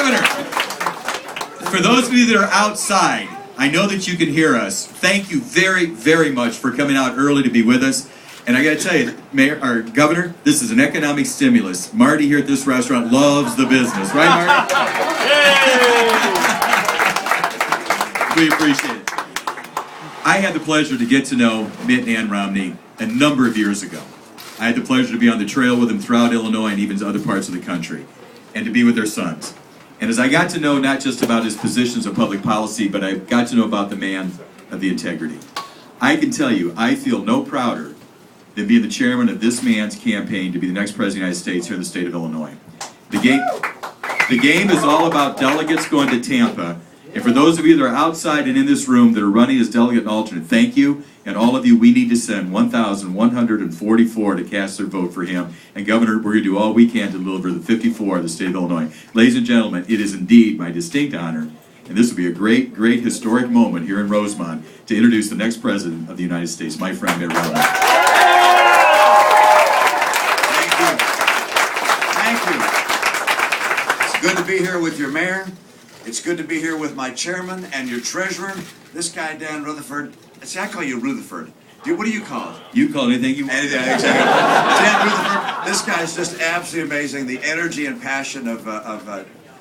Governor, for those of you that are outside, I know that you can hear us. Thank you very, very much for coming out early to be with us. And I got to tell you, Mayor, or Governor, this is an economic stimulus. Marty here at this restaurant loves the business, right, Marty? We appreciate it. I had the pleasure to get to know Mitt and Romney a number of years ago. I had the pleasure to be on the trail with them throughout Illinois and even other parts of the country, and to be with their sons. And as I got to know not just about his positions of public policy, but I got to know about the man of the integrity. I can tell you, I feel no prouder than being the chairman of this man's campaign to be the next president of the United States here in the state of Illinois. The game is all about delegates going to Tampa. And for those of you that are outside and in this room that are running as delegate and alternate, thank you. And all of you, we need to send 1,144 to cast their vote for him. And Governor, we're going to do all we can to deliver the 54 of the state of Illinois. Ladies and gentlemen, it is indeed my distinct honor, and this will be a great, great historic moment here in Rosemont to introduce the next president of the United States, my friend Mitt Romney. Thank you. Thank you. It's good to be here with your mayor. It's good to be here with my chairman and your treasurer. This guy, Dan Rutherford. See, I call you Rutherford. What do you call it? You call it anything you want. Anything, exactly. Dan Rutherford. This guy is just absolutely amazing. The energy and passion of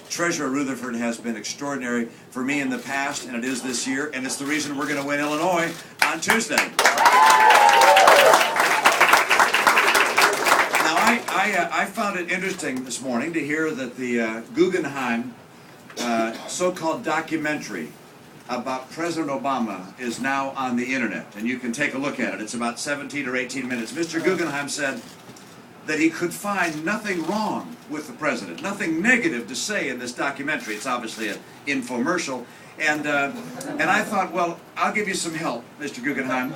Treasurer Rutherford has been extraordinary for me in the past, and it is this year, and it's the reason we're going to win Illinois on Tuesday. Now, I found it interesting this morning to hear that the Guggenheim so-called documentary about President Obama is now on the internet, and you can take a look at it. It's about 17 or 18 minutes. Mr. Guggenheim said that he could find nothing wrong with the president, nothing negative to say in this documentary. It's obviously an infomercial, and I thought, well, I'll give you some help, Mr. Guggenheim.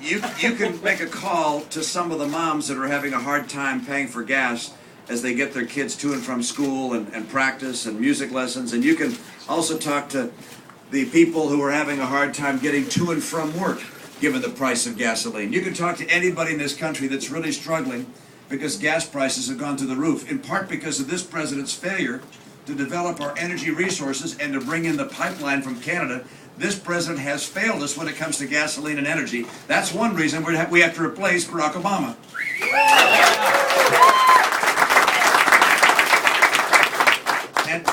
You can make a call to some of the moms that are having a hard time paying for gas as they get their kids to and from school and practice and music lessons, and you can also talk to the people who are having a hard time getting to and from work given the price of gasoline. You can talk to anybody in this country that's really struggling because gas prices have gone through the roof, in part because of this president's failure to develop our energy resources and to bring in the pipeline from Canada. This president has failed us when it comes to gasoline and energy. That's one reason we have to replace Barack Obama.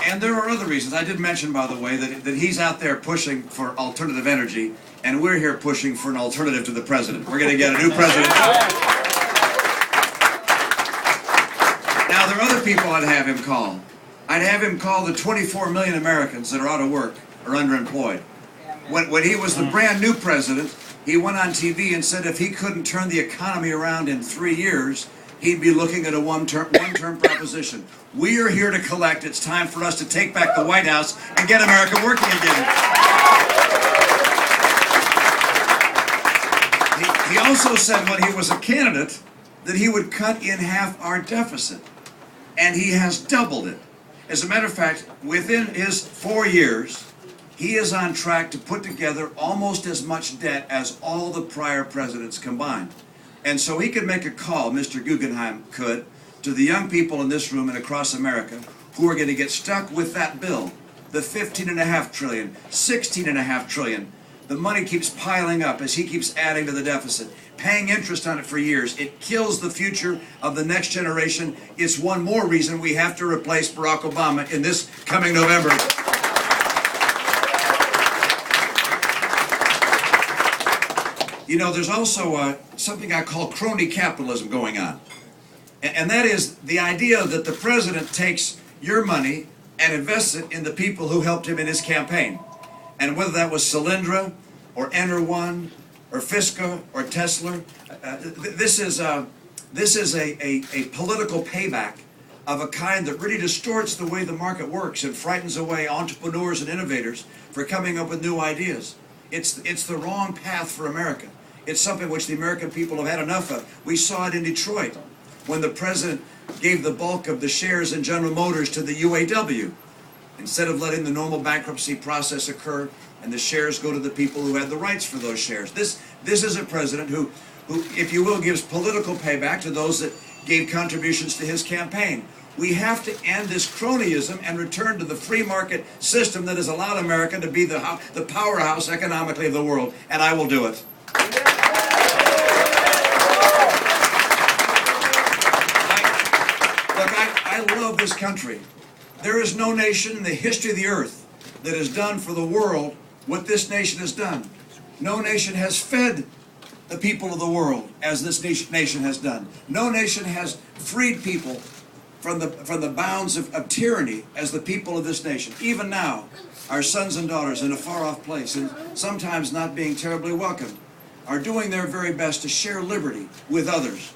And there are other reasons. I did mention, by the way, that he's out there pushing for alternative energy, and we're here pushing for an alternative to the president. We're going to get a new president. Now, there are other people I'd have him call. I'd have him call the 24 million Americans that are out of work or underemployed. When he was the brand new president, he went on TV and said if he couldn't turn the economy around in 3 years, he'd be looking at a one-term proposition. We are here to collect. It's time for us to take back the White House and get America working again. He also said when he was a candidate that he would cut in half our deficit. And he has doubled it. As a matter of fact, within his 4 years, he is on track to put together almost as much debt as all the prior presidents combined. And so he could make a call, Mr. Guggenheim could, to the young people in this room and across America who are going to get stuck with that bill, the $15.5 trillion, $16.5 trillion. The money keeps piling up as he keeps adding to the deficit, paying interest on it for years. It kills the future of the next generation. It's one more reason we have to replace Barack Obama in this coming November. You know, there's also something I call crony capitalism going on. And that is the idea that the president takes your money and invests it in the people who helped him in his campaign. And whether that was Solyndra, or Enerone, or Fisker, or Tesla, this is a political payback of a kind that really distorts the way the market works and frightens away entrepreneurs and innovators for coming up with new ideas. It's the wrong path for America. It's something which the American people have had enough of. We saw it in Detroit when the president gave the bulk of the shares in General Motors to the UAW instead of letting the normal bankruptcy process occur and the shares go to the people who had the rights for those shares. This is a president who, if you will, gives political payback to those that gave contributions to his campaign. We have to end this cronyism and return to the free market system that has allowed America to be the powerhouse economically of the world, and I will do it. I love this country. There is no nation in the history of the earth that has done for the world what this nation has done. No nation has fed the people of the world as this nation has done. No nation has freed people from the bounds of tyranny as the people of this nation. Even now, our sons and daughters in a far-off place, and sometimes not being terribly welcomed, are doing their very best to share liberty with others.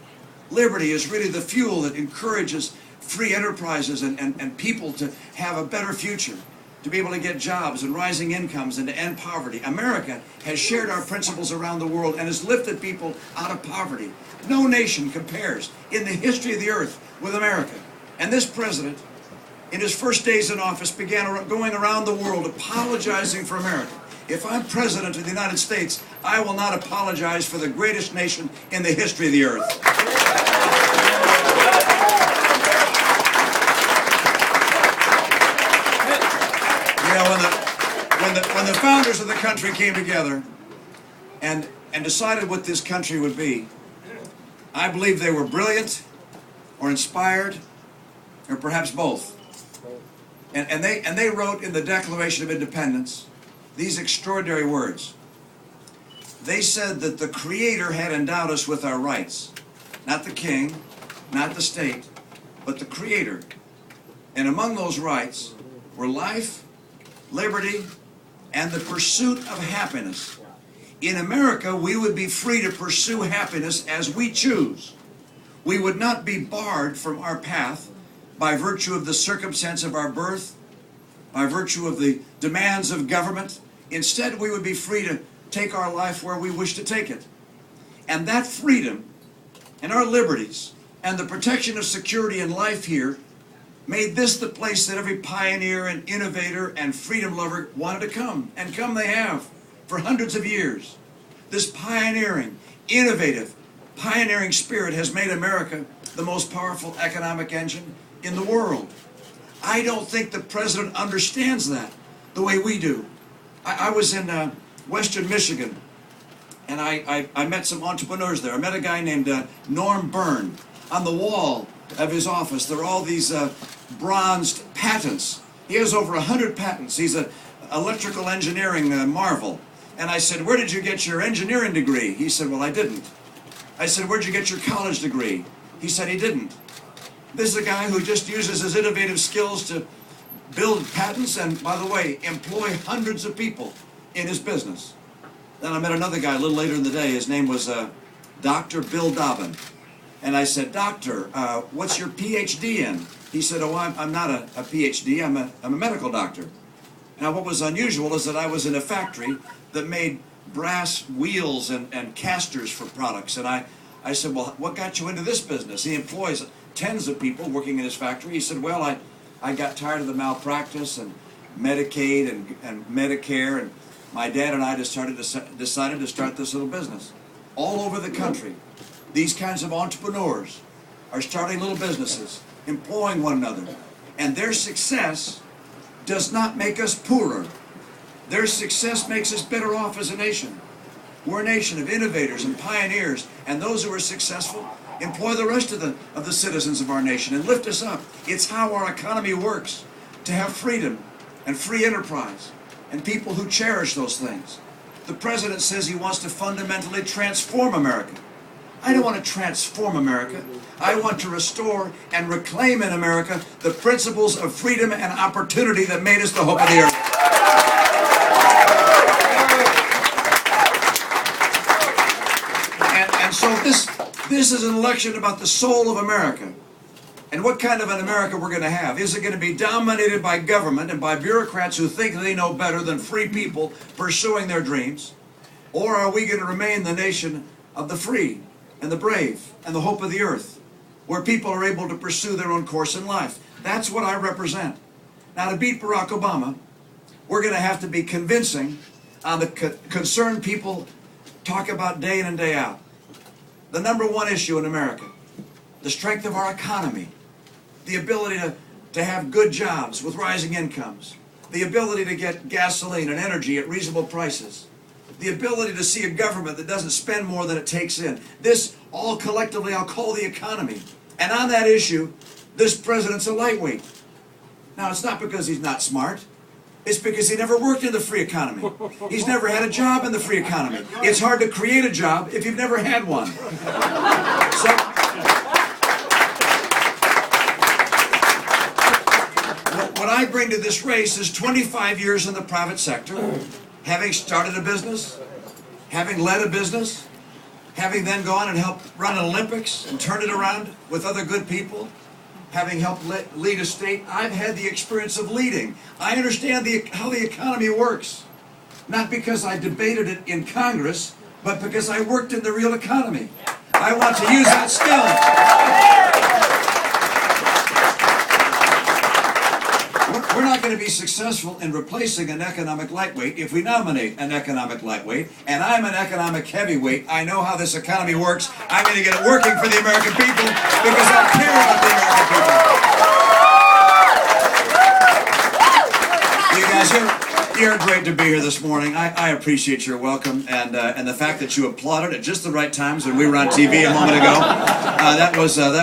Liberty is really the fuel that encourages free enterprises and people to have a better future, to be able to get jobs and rising incomes and to end poverty. America has shared our principles around the world and has lifted people out of poverty. No nation compares in the history of the earth with America. And this president, in his first days in office, began going around the world apologizing for America. If I'm president of the United States, I will not apologize for the greatest nation in the history of the earth. You know, when the founders of the country came together and decided what this country would be, I believe they were brilliant or inspired or perhaps both. And they wrote in the Declaration of Independence these extraordinary words. They said that the Creator had endowed us with our rights. Not the king, not the state, but the Creator. And among those rights were life, liberty, and the pursuit of happiness. In America, we would be free to pursue happiness as we choose. We would not be barred from our path by virtue of the circumstance of our birth, by virtue of the demands of government. Instead, we would be free to take our life where we wish to take it. And that freedom and our liberties and the protection of security and life here made this the place that every pioneer and innovator and freedom lover wanted to come. And come they have for hundreds of years. This pioneering, innovative, pioneering spirit has made America the most powerful economic engine in the world. I don't think the president understands that the way we do. I was in Western Michigan, and I met some entrepreneurs there. I met a guy named Norm Byrne. On the wall of his office, there are all these bronzed patents. He has over 100 patents. He's an electrical engineering marvel. And I said, "Where did you get your engineering degree?" He said, "Well, I didn't." I said, "Where'd you get your college degree?" He said he didn't. This is a guy who just uses his innovative skills to build patents and, by the way, employ hundreds of people in his business. Then I met another guy a little later in the day. His name was Dr. Bill Dobbin. And I said, "Doctor, what's your PhD in?" He said, "Oh, I'm not a PhD. I'm a medical doctor." Now, what was unusual is that I was in a factory that made brass wheels and casters for products. And I said, "Well, what got you into this business?" He employs tens of people working in his factory. He said, "Well, I got tired of the malpractice and Medicaid and Medicare, and my dad and I decided to start this little business." All over the country, these kinds of entrepreneurs are starting little businesses, employing one another. And their success does not make us poorer. Their success makes us better off as a nation. We're a nation of innovators and pioneers, and those who are successful employ the rest of the citizens of our nation and lift us up. It's how our economy works, to have freedom and free enterprise and people who cherish those things. The president says he wants to fundamentally transform America. I don't want to transform America. I want to restore and reclaim in America the principles of freedom and opportunity that made us the hope of the earth. And so this is an election about the soul of America. And what kind of an America we're going to have. Is it going to be dominated by government and by bureaucrats who think they know better than free people pursuing their dreams? Or are we going to remain the nation of the free and the brave and the hope of the earth, where people are able to pursue their own course in life? That's what I represent. Now, to beat Barack Obama, we're going to have to be convincing on the concern people talk about day in and day out. The number one issue in America, the strength of our economy, the ability to have good jobs with rising incomes, the ability to get gasoline and energy at reasonable prices, the ability to see a government that doesn't spend more than it takes in. This all collectively I'll call the economy. And on that issue, this president's a lightweight. Now, it's not because he's not smart. It's because he never worked in the free economy. He's never had a job in the free economy. It's hard to create a job if you've never had one. So, what I bring to this race is 25 years in the private sector, having started a business, having led a business, having then gone and helped run an Olympics and turn it around with other good people, having helped lead a state. I've had the experience of leading. I understand how the economy works. Not because I debated it in Congress, but because I worked in the real economy. I want to use that skill. We're not going to be successful in replacing an economic lightweight if we nominate an economic lightweight. And I'm an economic heavyweight. I know how this economy works. I'm going to get it working for the American people because I care about the American people. You guys, you're great to be here this morning. I appreciate your welcome and the fact that you applauded at just the right times when we were on TV a moment ago. That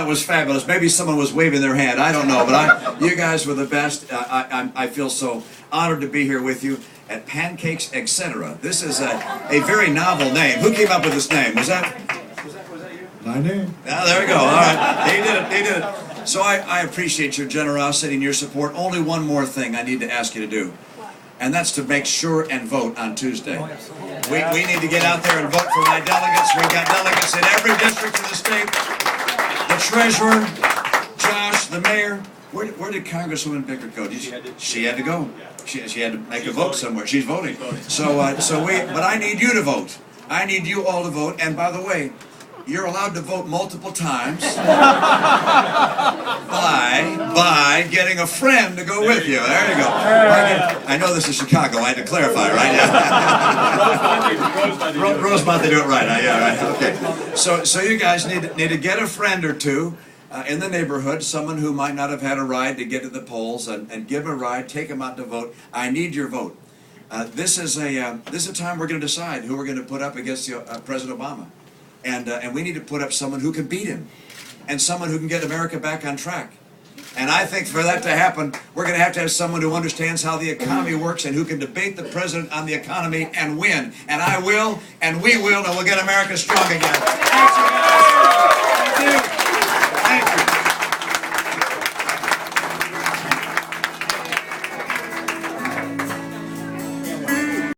was fabulous. Maybe someone was waving their hand. I don't know, but you guys were the best. I feel so honored to be here with you at Pancakes, Etc. This is a very novel name. Who came up with this name? Was that you? My name. Ah, there we go. All right. He did it. So I appreciate your generosity and your support. Only one more thing I need to ask you to do. And that's to make sure and vote on Tuesday. We need to get out there and vote for my delegates. We've got delegates in every district of the state. The treasurer, Josh, the mayor. Where did Congresswoman Bickert go? She had to go. She had to make a vote somewhere. She's voting. But I need you to vote. I need you all to vote. And by the way, you're allowed to vote multiple times by getting a friend to go with you. There you go. I know this is Chicago. I had to clarify, right? Rosemont, they do it right. Yeah, right. Okay. So you guys need to get a friend or two in the neighborhood, someone who might not have had a ride to get to the polls, and give a ride, take them out to vote. I need your vote. This is a time we're going to decide who we're going to put up against President Obama. And we need to put up someone who can beat him, and someone who can get America back on track. And I think for that to happen, we're going to have someone who understands how the economy works and who can debate the president on the economy and win. And I will, and we will, and we'll get America strong again. Thanks, you guys.